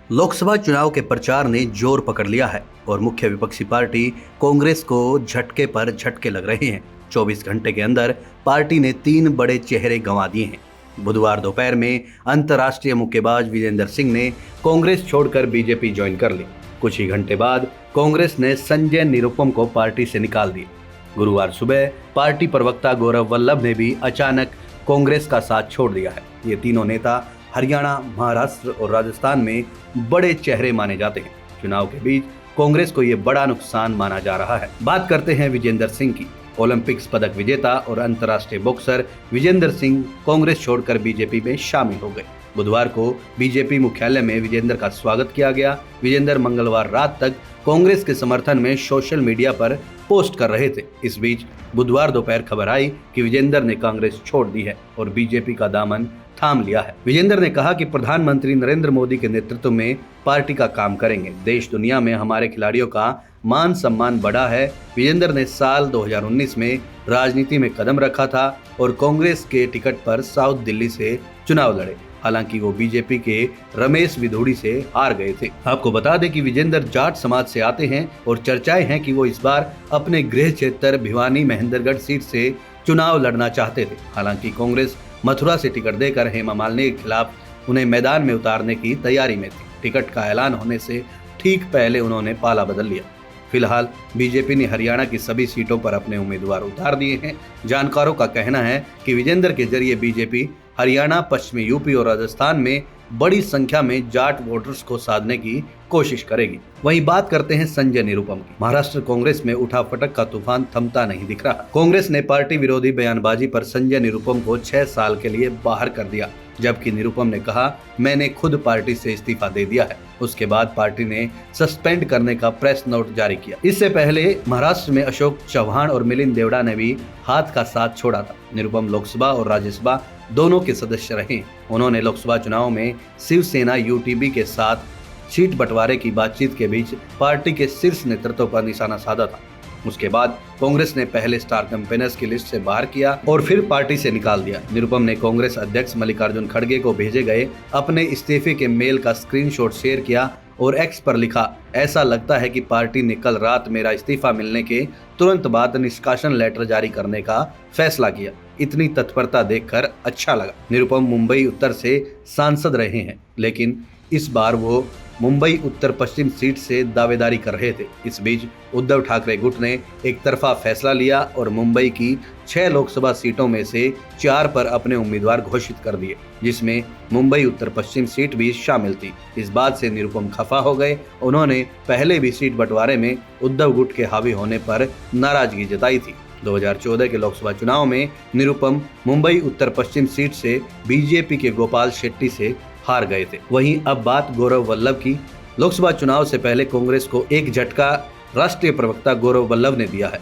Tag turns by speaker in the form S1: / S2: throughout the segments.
S1: लोकसभा चुनाव के प्रचार ने जोर पकड़ लिया है और मुख्य विपक्षी पार्टी कांग्रेस को झटके पर झटके लग रहे हैं। 24 घंटे के अंदर पार्टी ने 3 बड़े चेहरे गंवा दिए हैं। बुधवार दोपहर में अंतर्राष्ट्रीय मुक्केबाज विजेंदर सिंह ने कांग्रेस छोड़कर बीजेपी ज्वाइन कर ली। कुछ ही घंटे बाद कांग्रेस ने संजय निरुपम को पार्टी से निकाल दिया। गुरुवार सुबह पार्टी प्रवक्ता गौरव वल्लभ ने भी अचानक कांग्रेस का साथ छोड़ दिया है। ये तीनों नेता हरियाणा, महाराष्ट्र और राजस्थान में बड़े चेहरे माने जाते हैं। चुनाव के बीच कांग्रेस को ये बड़ा नुकसान माना जा रहा है। बात करते हैं विजेंदर सिंह की। ओलंपिक्स पदक विजेता और अंतर्राष्ट्रीय बॉक्सर विजेंदर सिंह कांग्रेस छोड़कर बीजेपी में शामिल हो गए। बुधवार को बीजेपी मुख्यालय में विजेंदर का स्वागत किया गया। विजेंदर मंगलवार रात तक कांग्रेस के समर्थन में सोशल मीडिया पर पोस्ट कर रहे थे। इस बीच बुधवार दोपहर खबर आई कि विजेंदर ने कांग्रेस छोड़ दी है और बीजेपी का दामन थाम लिया है। विजेंदर ने कहा कि प्रधानमंत्री नरेंद्र मोदी के नेतृत्व में पार्टी का काम करेंगे। देश दुनिया में हमारे खिलाड़ियों का मान सम्मान बढ़ा है। विजेंदर ने साल 2019 में राजनीति में कदम रखा था और कांग्रेस के टिकट पर साउथ दिल्ली से चुनाव लड़े। हालांकि वो बीजेपी के रमेश विधोड़ी से हार गए थे। आपको बता दें कि विजेंदर जाट समाज से आते हैं और चर्चाएं हैं कि वो इस बार अपने गृह क्षेत्र भिवानी महेंद्रगढ़ सीट से चुनाव लड़ना चाहते थे। हालांकि कांग्रेस मथुरा से टिकट देकर हेमा मालिनी के खिलाफ उन्हें मैदान में उतारने की तैयारी में थी। टिकट का ऐलान होने से ठीक पहले उन्होंने पाला बदल लिया। फिलहाल बीजेपी ने हरियाणा की सभी सीटों पर अपने उम्मीदवार उतार दिए हैं। जानकारों का कहना है कि विजेंदर के जरिए बीजेपी हरियाणा, पश्चिमी यूपी और राजस्थान में बड़ी संख्या में जाट वोटर्स को साधने की कोशिश करेगी। वहीं बात करते हैं संजय निरुपम की। महाराष्ट्र कांग्रेस में उठा फटक का तूफान थमता नहीं दिख रहा। कांग्रेस ने पार्टी विरोधी बयानबाजी पर संजय निरुपम को 6 साल के लिए बाहर कर दिया, जबकि निरुपम ने कहा, मैंने खुद पार्टी से इस्तीफा दे दिया है। उसके बाद पार्टी ने सस्पेंड करने का प्रेस नोट जारी किया। इससे पहले महाराष्ट्र में अशोक चव्हाण और मिलिंद देवड़ा ने भी हाथ का साथ छोड़ा था। निरुपम लोकसभा और राज्यसभा दोनों के सदस्य रहे। उन्होंने लोकसभा चुनाव में शिवसेना यूटीबी के साथ सीट बंटवारे की बातचीत के बीच पार्टी के शीर्ष नेतृत्व पर निशाना साधा था। उसके बाद कांग्रेस ने पहले स्टार कैंपेनर्स की लिस्ट से बाहर किया और फिर पार्टी से निकाल दिया। निरुपम ने कांग्रेस अध्यक्ष मल्लिकार्जुन खड़गे को भेजे गए अपने इस्तीफे के मेल का स्क्रीनशॉट शेयर किया और एक्स पर लिखा, ऐसा लगता है कि पार्टी ने कल रात मेरा इस्तीफा मिलने के तुरंत बाद निष्कासन लेटर जारी करने का फैसला किया। इतनी तत्परता देखकर अच्छा लगा। निरुपम मुंबई उत्तर से सांसद रहे हैं, लेकिन इस बार वो मुंबई उत्तर पश्चिम सीट से दावेदारी कर रहे थे। इस बीच उद्धव ठाकरे गुट ने एक तरफा फैसला लिया और मुंबई की 6 लोकसभा सीटों में से 4 पर अपने उम्मीदवार घोषित कर दिए, जिसमें मुंबई उत्तर पश्चिम सीट भी शामिल थी। इस बात से निरुपम खफा हो गए। उन्होंने पहले भी सीट बंटवारे में उद्धव गुट के हावी होने पर नाराजगी जताई थी। 2014 के लोकसभा चुनाव में निरुपम मुंबई उत्तर पश्चिम सीट से बीजेपी के गोपाल शेट्टी से हार गए थे। वहीं अब बात गौरव वल्लभ की। लोकसभा चुनाव से पहले कांग्रेस को एक झटका राष्ट्रीय प्रवक्ता गौरव वल्लभ ने दिया है।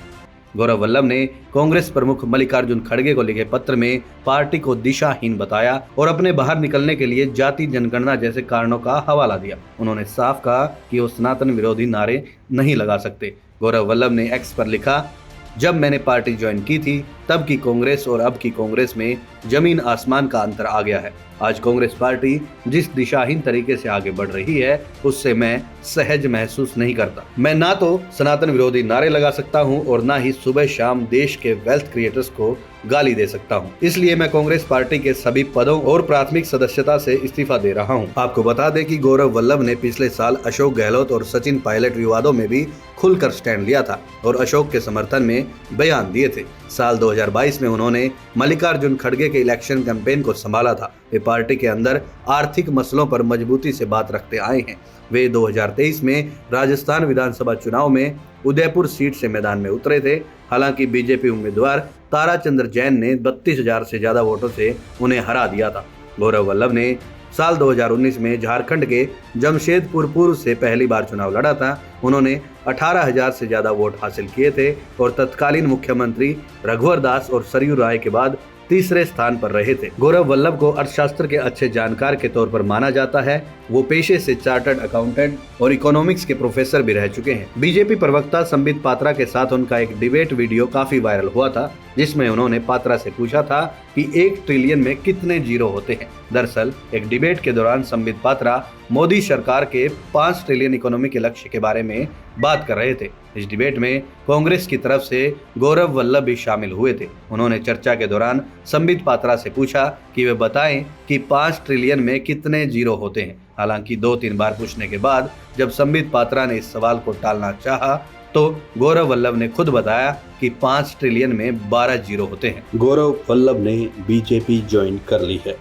S1: गौरव वल्लभ ने कांग्रेस प्रमुख मल्लिकार्जुन खड़गे को लिखे पत्र में पार्टी को दिशाहीन बताया और अपने बाहर निकलने के लिए जाति जनगणना जैसे कारणों का हवाला दिया। उन्होंने साफ कहा कि वो सनातन विरोधी नारे नहीं लगा सकते। गौरव वल्लभ ने एक्स पर लिखा, जब मैंने पार्टी ज्वाइन की थी तब की कांग्रेस और अब की कांग्रेस में जमीन आसमान का अंतर आ गया है। आज कांग्रेस पार्टी जिस दिशाहीन तरीके से आगे बढ़ रही है उससे मैं सहज महसूस नहीं करता। मैं ना तो सनातन विरोधी नारे लगा सकता हूं और ना ही सुबह शाम देश के वेल्थ क्रिएटर्स को गाली दे सकता हूं। इसलिए मैं कांग्रेस पार्टी के सभी पदों और प्राथमिक सदस्यता से इस्तीफा दे रहा हूं। आपको बता दें कि गौरव वल्लभ ने पिछले साल अशोक गहलोत और सचिन पायलट विवादों में भी खुलकर स्टैंड लिया था और अशोक के समर्थन में बयान दिए थे। साल 2022 में उन्होंने मल्लिकार्जुन खड़गे के इलेक्शन कैंपेन को संभाला था। वे पार्टी के अंदर आर्थिक मसलों पर मजबूती से बात रखते आए हैं। वे 2023 में राजस्थान विधानसभा चुनाव में उदयपुर सीट से मैदान में उतरे थे। हालांकि बीजेपी उम्मीदवार ताराचंद्र जैन ने 32,000 से ज्यादा वोटों से उन्हें हरा दिया था। गौरव वल्लभ ने साल 2019 में झारखंड के जमशेदपुर पूर्व से पहली बार चुनाव लड़ा था। उन्होंने 18,000 से ज्यादा वोट हासिल किए थे और तत्कालीन मुख्यमंत्री रघुवर दास और सरयू राय के बाद तीसरे स्थान पर रहे थे। गौरव वल्लभ को अर्थशास्त्र के अच्छे जानकार के तौर पर माना जाता है। वो पेशे से चार्टर्ड अकाउंटेंट और इकोनॉमिक्स के प्रोफेसर भी रह चुके हैं। बीजेपी प्रवक्ता संबित पात्रा के साथ उनका एक डिबेट वीडियो काफी वायरल हुआ था, जिसमें उन्होंने पात्रा से पूछा था कि 1 ट्रिलियन में कितने जीरो होते हैं। दरअसल एक डिबेट के दौरान संबित पात्रा मोदी सरकार के 5 ट्रिलियन इकोनॉमी के लक्ष्य के बारे में बात कर रहे थे। इस डिबेट में कांग्रेस की तरफ से गौरव वल्लभ भी शामिल हुए थे। उन्होंने चर्चा के दौरान संबित पात्रा से पूछा कि वे बताएं कि 5 ट्रिलियन में कितने जीरो होते हैं। हालांकि 2-3 बार पूछने के बाद जब संबित पात्रा ने इस सवाल को टालना चाहा तो गौरव वल्लभ ने खुद बताया कि 5 ट्रिलियन में 12 जीरो होते हैं।
S2: गौरव वल्लभ ने बीजेपी ज्वाइन कर ली है।